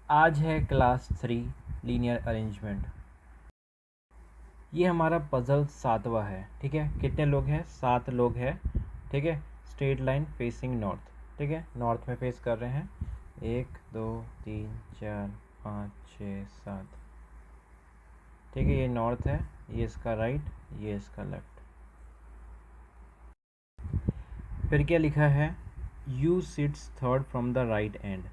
आज है class 3 linear arrangement. ये हमारा पज़ल 7वां है। ठीक है, कितने लोग हैं? 7 लोग हैं। ठीक है, स्ट्रेट लाइन फेसिंग नॉर्थ। ठीक है, नॉर्थ में फेस कर रहे हैं। 1 2 3 4 5 6 7। ठीक है, ये नॉर्थ है, ये इसका राइट, ये इसका लेफ्ट। फिर क्या लिखा है? U seats third from the right and.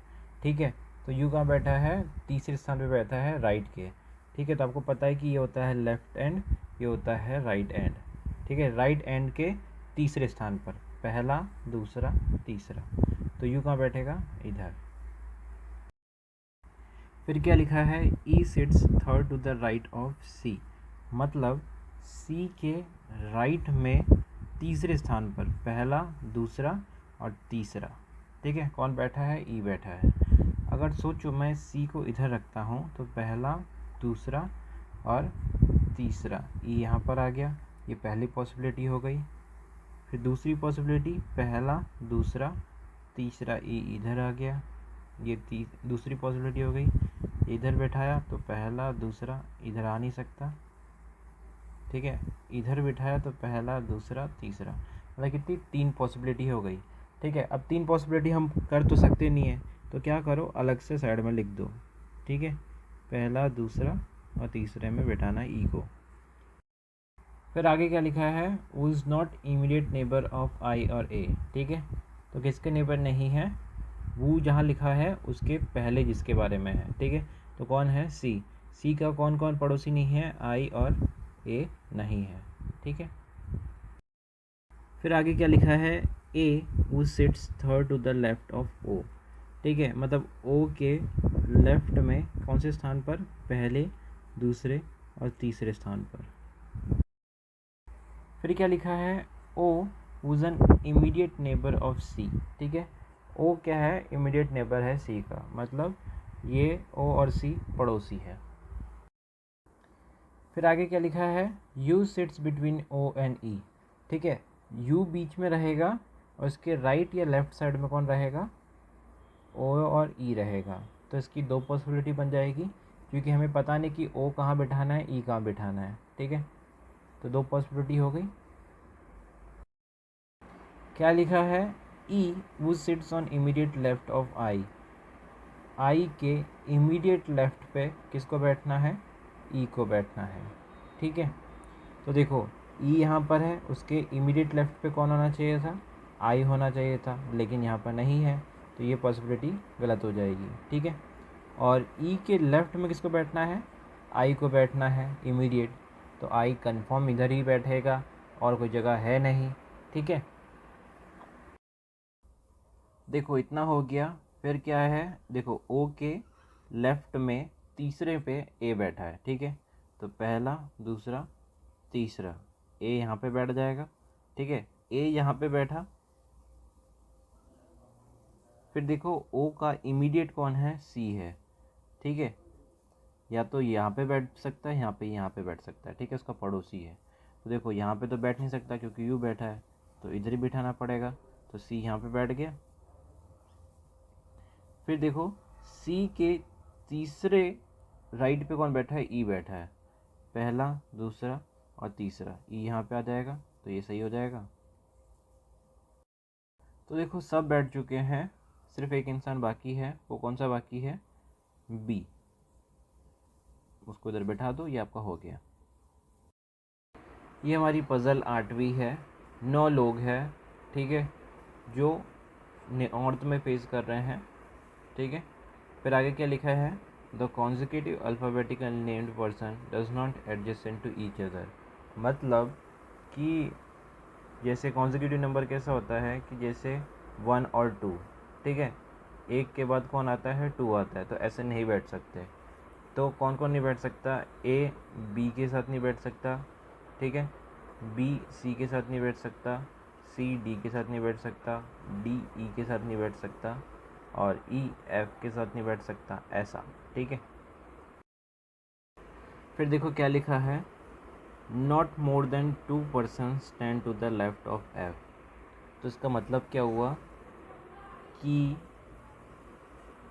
ठीक है, तो यू कहाँ बैठा है? तीसरे स्थान पे बैठा है राइट के। ठीक है, तो आपको पता है कि ये होता है लेफ्ट एंड, ये होता है राइट एंड। ठीक है, राइट एंड के तीसरे स्थान पर, पहला, दूसरा, तीसरा। तो यू कहाँ बैठेगा? इधर। फिर क्या लिखा है? E sits third to the right of C. मतलब सी के राइट में तीसरे स्थान पर, पहला, दूसरा और तीसरा। ठीक है, कौन बैठा है? ई बैठा है। अगर सोचो मैं सी को इधर रखता हूँ तो पहला, दूसरा और तीसरा, ई यहाँ पर आ गया। ये पहली पॉसिबिलिटी हो गई। फिर दूसरी पॉसिबिलिटी, पहला, दूसरा, तीसरा, ई इधर आ गया। ये दूसरी पॉसिबिलिटी हो गई। इधर बैठाया तो पहला, दूसरा, इधर आ नहीं सकता। ठीक है, इधर बिठाया तो पहला, दूसरा, तीसरा, मतलब कितनी? 3 पॉसिबिलिटी हो गई। ठीक है, अब 3 पॉसिबिलिटी हम कर तो सकते नहीं है, तो क्या करो, अलग से साइड में लिख दो। ठीक है, पहला, दूसरा और तीसरे में बिठाना ई को। फिर आगे क्या लिखा है? वो is not immediate neighbour of I और ए। ठीक है, तो किसके नेबर नहीं है? वो जहाँ लिखा है उसके पहले जिसके बारे में है। ठीक है, तो कौन है? सी। सी का कौन कौन पड़ोसी नहीं है? आई और ए नहीं है। ठीक है, फिर आगे क्या लिखा है? ए वो sits third to the left of O. ठीक है, मतलब ओ के लेफ्ट में कौन से स्थान पर? पहले, दूसरे और तीसरे स्थान पर। फिर क्या लिखा है? O was an immediate neighbour of C. ठीक है, ओ क्या है? इमीडिएट नेबर है सी का, मतलब ये ओ और सी पड़ोसी है। फिर आगे क्या लिखा है? U sits between O and E. ठीक है, यू बीच में रहेगा और इसके राइट या लेफ्ट साइड में कौन रहेगा? ओ और ई रहेगा। तो इसकी 2 पॉसिबिलिटी बन जाएगी, क्योंकि हमें पता नहीं कि ओ कहाँ बिठाना है, ई कहाँ बिठाना है। ठीक है, तो 2 पॉसिबिलिटी हो गई। क्या लिखा है? ई वो sits on immediate left of I. I के इमीडिएट लेफ्ट पे किसको बैठना है? ई को बैठना है। ठीक है, तो देखो ई यहाँ पर है, उसके इमीडिएट लेफ्ट पे कौन होना चाहिए था? आई होना चाहिए था, लेकिन यहाँ पर नहीं है, तो ये पॉसिबिलिटी गलत हो जाएगी। ठीक है, और ई के लेफ्ट में किसको बैठना है? आई को बैठना है इमीडिएट, तो आई कंफर्म इधर ही बैठेगा और कोई जगह है नहीं। ठीक है, देखो इतना हो गया। फिर क्या है? देखो ओ के लेफ्ट में तीसरे पे ए बैठा है। ठीक है, तो पहला, दूसरा, तीसरा, ए यहाँ पे बैठ जाएगा। ठीक है, ए यहाँ पे बैठा। फिर देखो ओ का इमीडिएट कौन है? सी है। ठीक है, या तो यहाँ पे बैठ सकता है, यहाँ पे बैठ सकता है। ठीक है, उसका पड़ोसी है। तो देखो यहाँ पे तो बैठ नहीं सकता क्योंकि यू बैठा है, तो इधर ही बिठाना पड़ेगा। तो सी यहाँ पे बैठ गया। फिर देखो सी के तीसरे राइट पे कौन बैठा है? ई बैठा है। पहला, दूसरा और तीसरा, ई यहाँ पे आ जाएगा, तो ये सही हो जाएगा। तो देखो सब बैठ चुके हैं, सिर्फ एक इंसान बाकी है। वो कौन सा बाकी है? बी। उसको इधर बैठा दो, ये आपका हो गया। ये हमारी पज़ल 8वीं है। 9 लोग हैं। ठीक है, जो नॉर्थ में फेस कर रहे हैं। ठीक है, फिर आगे क्या लिखा है? The consecutive alphabetical named person does not adjacent to each other. मतलब कि जैसे कॉन्जिक्यूटिव नंबर कैसा होता है कि जैसे 1 और 2। ठीक है, एक के बाद कौन आता है? 2 आता है, तो ऐसे नहीं बैठ सकते। तो कौन कौन नहीं बैठ सकता? ए बी के साथ नहीं बैठ सकता। ठीक है, बी सी के साथ नहीं बैठ सकता, सी डी के साथ नहीं बैठ सकता, डी ई के साथ नहीं बैठ सकता और ई एफ के साथ नहीं बैठ सकता, ऐसा। ठीक है, फिर देखो क्या लिखा है? Not more than 2 person stand to the left of F. तो इसका मतलब क्या हुआ कि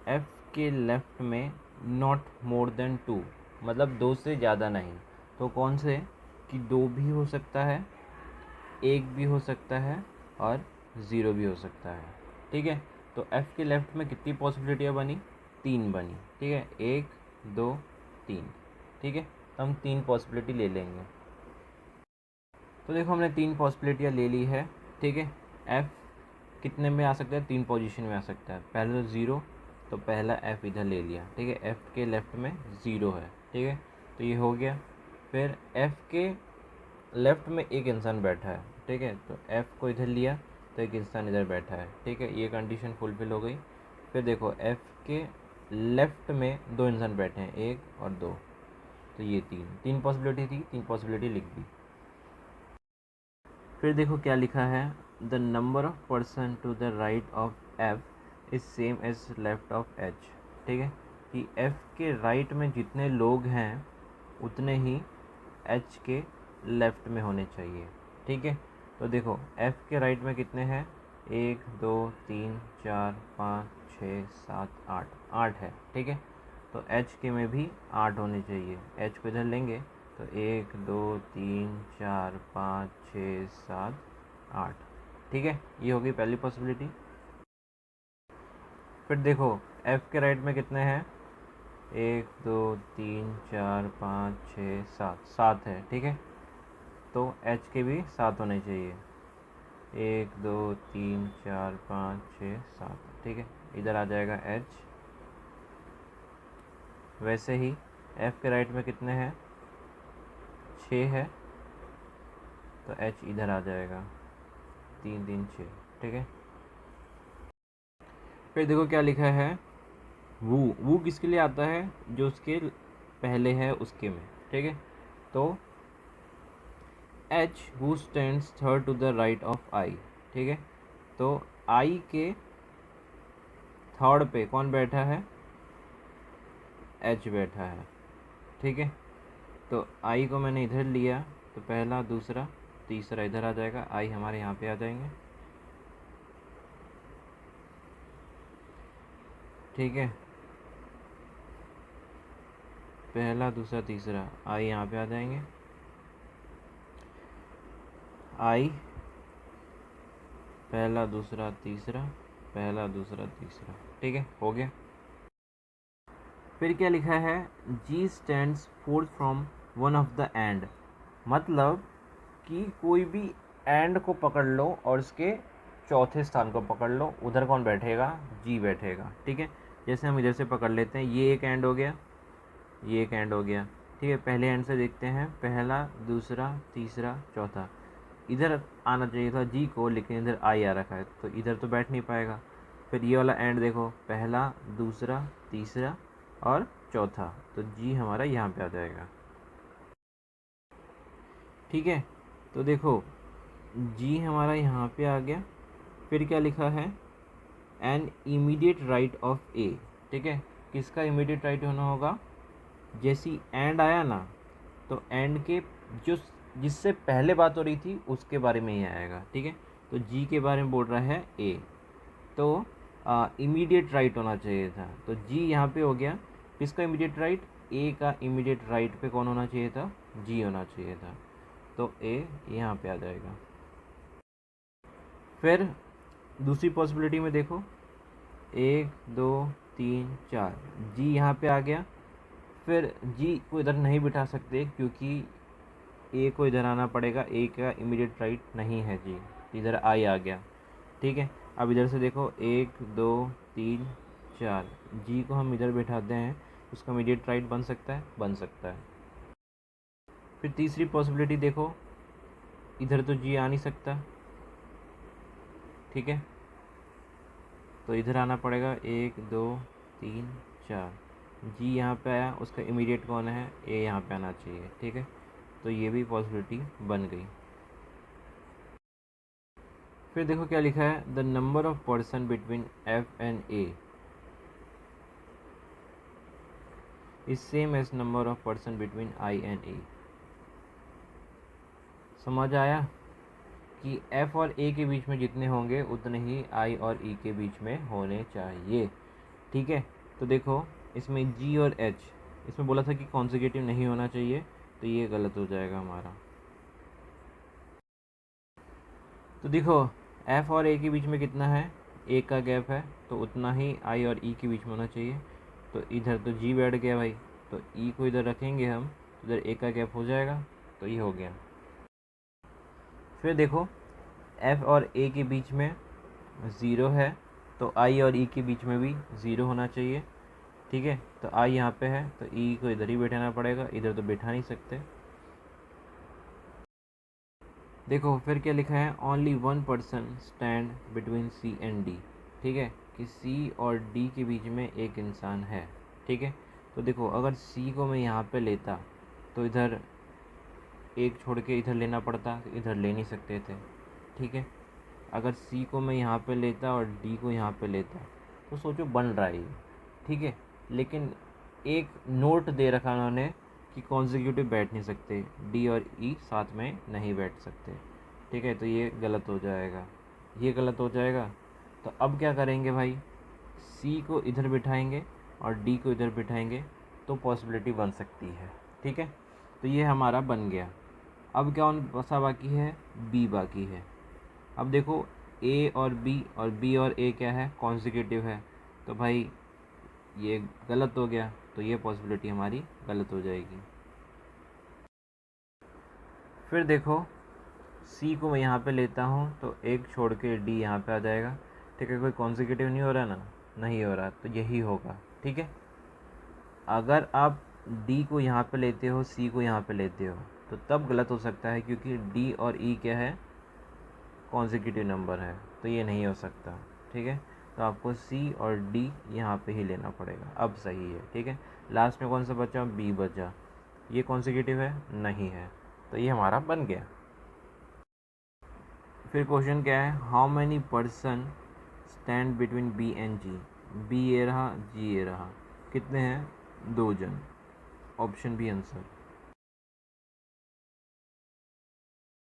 एफ के लेफ़्ट में नॉट मोर देन 2, मतलब 2 से ज़्यादा नहीं। तो कौन से कि 2 भी हो सकता है, 1 भी हो सकता है और 0 भी हो सकता है। ठीक है, तो f के लेफ़्ट में कितनी पॉसिबिलिटियाँ बनी? 3 बनी। ठीक है, 1 2 3। ठीक है, तो हम 3 पॉसिबिलिटी ले लेंगे। तो देखो हमने 3 पॉसिबिलिटियाँ ले ली है। ठीक है, f कितने में आ सकता है? 3 पोजीशन में आ सकता है। पहले तो 0, तो पहला f इधर ले लिया। ठीक है, f के लेफ़्ट में 0 है। ठीक है, तो ये हो गया। फिर f के लेफ़्ट में एक इंसान बैठा है। ठीक है, तो f को इधर लिया तो एक इंसान इधर बैठा है। ठीक है, ये कंडीशन फुलफिल हो गई। फिर देखो f के लेफ़्ट में 2 इंसान बैठे हैं, 1 और 2, तो ये 3 पॉसिबिलिटी थी, 3 पॉसिबिलिटी लिख दी। फिर देखो क्या लिखा है, the number of person to the right of F is same as left of H. ठीक है, कि एफ के राइट में जितने लोग हैं उतने ही एच के लेफ्ट में होने चाहिए। ठीक है, तो देखो एफ के राइट में कितने हैं? 1 2 3 4 5 6 7 8, 8 है। ठीक है, तो एच के में भी 8 होने चाहिए। एच को इधर लेंगे तो 1 2 3 4 5 6 7 8। ठीक है, ये होगी पहली पॉसिबिलिटी। फिर देखो एफ के राइट में कितने हैं? 1 2 3 4 5 6 7, 7 है। ठीक है, तो एच के भी 7 होने चाहिए। 1 2 3 4 5 6 7। ठीक है, इधर आ जाएगा एच। वैसे ही एफ के राइट में कितने हैं? 6 है, तो एच इधर आ जाएगा। 3 3 6। ठीक है, फिर देखो क्या लिखा है, वू किसके लिए आता है? जो उसके पहले है उसके में। ठीक है, तो H who stands third to the right of I. ठीक है, तो आई के थर्ड पे कौन बैठा है? एच बैठा है। ठीक है, तो आई को मैंने इधर लिया तो पहला दूसरा तीसरा इधर आ जाएगा, आई हमारे यहाँ पे आ जाएंगे। ठीक है, पहला दूसरा तीसरा आई यहाँ पे आ जाएंगे। आई पहला दूसरा तीसरा, पहला दूसरा तीसरा। ठीक है, हो गया। फिर क्या लिखा है, जी stands fourth from one of the end. मतलब कि कोई भी एंड को पकड़ लो और उसके चौथे स्थान को पकड़ लो, उधर कौन बैठेगा? जी बैठेगा। ठीक है, जैसे हम इधर से पकड़ लेते हैं, ये एक एंड हो गया, ये एक एंड हो गया। ठीक है, पहले एंड से देखते हैं, पहला दूसरा तीसरा चौथा। इधर आना चाहिए था जी को, लेकिन इधर आई आ रखा है, तो इधर तो बैठ नहीं पाएगा। फिर ये वाला एंड देखो, पहला दूसरा तीसरा और चौथा, तो जी हमारा यहाँ पे आ जाएगा। ठीक है, तो देखो जी हमारा यहाँ पे आ गया। फिर क्या लिखा है, एन इमीडिएट राइट ऑफ ए। ठीक है, किसका इमीडिएट राइट होना होगा? जैसी एंड आया ना, तो एंड के जो जिससे पहले बात हो रही थी उसके बारे में ही आएगा। ठीक है, तो जी के बारे में बोल रहा है ए, तो इमीडिएट राइट होना चाहिए था, तो जी यहाँ पे हो गया। किसका इमीडिएट राइट? ए का इमीडिएट राइट पे कौन होना चाहिए था? जी होना चाहिए था, तो ए यहाँ पे आ जाएगा। फिर दूसरी पॉसिबिलिटी में देखो, 1 2 3 4, जी यहाँ पे आ गया। फिर जी को इधर नहीं बिठा सकते क्योंकि ए को इधर आना पड़ेगा, ए का इमीडिएट राइट नहीं है जी, इधर आई आ गया। ठीक है, अब इधर से देखो 1 2 3 4, जी को हम इधर बिठाते हैं, उसका इमीडिएट राइट बन सकता है? बन सकता है। फिर तीसरी पॉसिबिलिटी देखो, इधर तो जी आ नहीं सकता। ठीक है, तो इधर आना पड़ेगा, 1 2 3 4, जी यहाँ पे आया, उसका इमीडिएट कौन है? ए यहाँ पे आना चाहिए। ठीक है, तो ये भी पॉसिबिलिटी बन गई। फिर देखो क्या लिखा है, the number of person between F and A is same as number of person between I and A. समझ आया कि एफ और ए के बीच में जितने होंगे उतने ही आई और ई के बीच में होने चाहिए। ठीक है, तो देखो इसमें जी और एच, इसमें बोला था कि कॉन्जिक्यूटिव नहीं होना चाहिए, तो ये गलत हो जाएगा हमारा। तो देखो एफ और ए के बीच में कितना है, एक का गैप है, तो उतना ही आई और ई के बीच में होना चाहिए। तो इधर तो जी बैठ गया भाई, तो ई को इधर रखेंगे हम, तो इधर एक का गैप हो जाएगा, तो ये हो गया। फिर देखो एफ और ए के बीच में ज़ीरो है, तो आई और ई के बीच में भी ज़ीरो होना चाहिए। ठीक है, तो आई यहाँ पे है, तो ई को इधर ही बैठाना पड़ेगा, इधर तो बैठा नहीं सकते। देखो फिर क्या लिखा है, only one person stand between C and D. ठीक है, कि सी और डी के बीच में एक इंसान है। ठीक है, तो देखो अगर सी को मैं यहाँ पे लेता तो इधर एक छोड़ के इधर लेना पड़ता, इधर ले नहीं सकते थे। ठीक है, अगर सी को मैं यहाँ पे लेता और डी को यहाँ पे लेता, तो सोचो बन रहा है ये। ठीक है, लेकिन एक नोट दे रखा उन्होंने कि कॉन्जिक्यूटिव बैठ नहीं सकते, डी और ई साथ में नहीं बैठ सकते। ठीक है, तो ये गलत हो जाएगा, ये गलत हो जाएगा। तो अब क्या करेंगे भाई, सी को इधर बिठाएंगे और डी को इधर बिठाएंगे, तो पॉसिबिलिटी बन सकती है। ठीक है, तो ये हमारा बन गया। अब क्या बसा बाकी है, बी बाकी है। अब देखो ए और बी और ए क्या है, कॉन्जिक्यूटिव है, तो भाई ये गलत हो गया, तो ये पॉसिबिलिटी हमारी गलत हो जाएगी। फिर देखो सी को मैं यहाँ पे लेता हूँ, तो एक छोड़ के डी यहाँ पे आ जाएगा। ठीक है, कोई कॉन्जिक्यूटिव नहीं हो रहा ना, नहीं हो रहा, तो यही होगा। ठीक है, अगर आप डी को यहाँ पे लेते हो, सी को यहाँ पे लेते हो, तो तब गलत हो सकता है, क्योंकि डी और ई क्या है, कॉन्जिक्यूटिव नंबर है, तो ये नहीं हो सकता। ठीक है, तो आपको सी और डी यहाँ पे ही लेना पड़ेगा, अब सही है। ठीक है, लास्ट में कौन सा बचा, बी बचा, ये कॉन्जिक्यूटिव है, नहीं है, तो ये हमारा बन गया। फिर क्वेश्चन क्या है, how many person stand between B and G. B ये रहा, जी ये रहा, कितने हैं, 2 जन। Option B answer.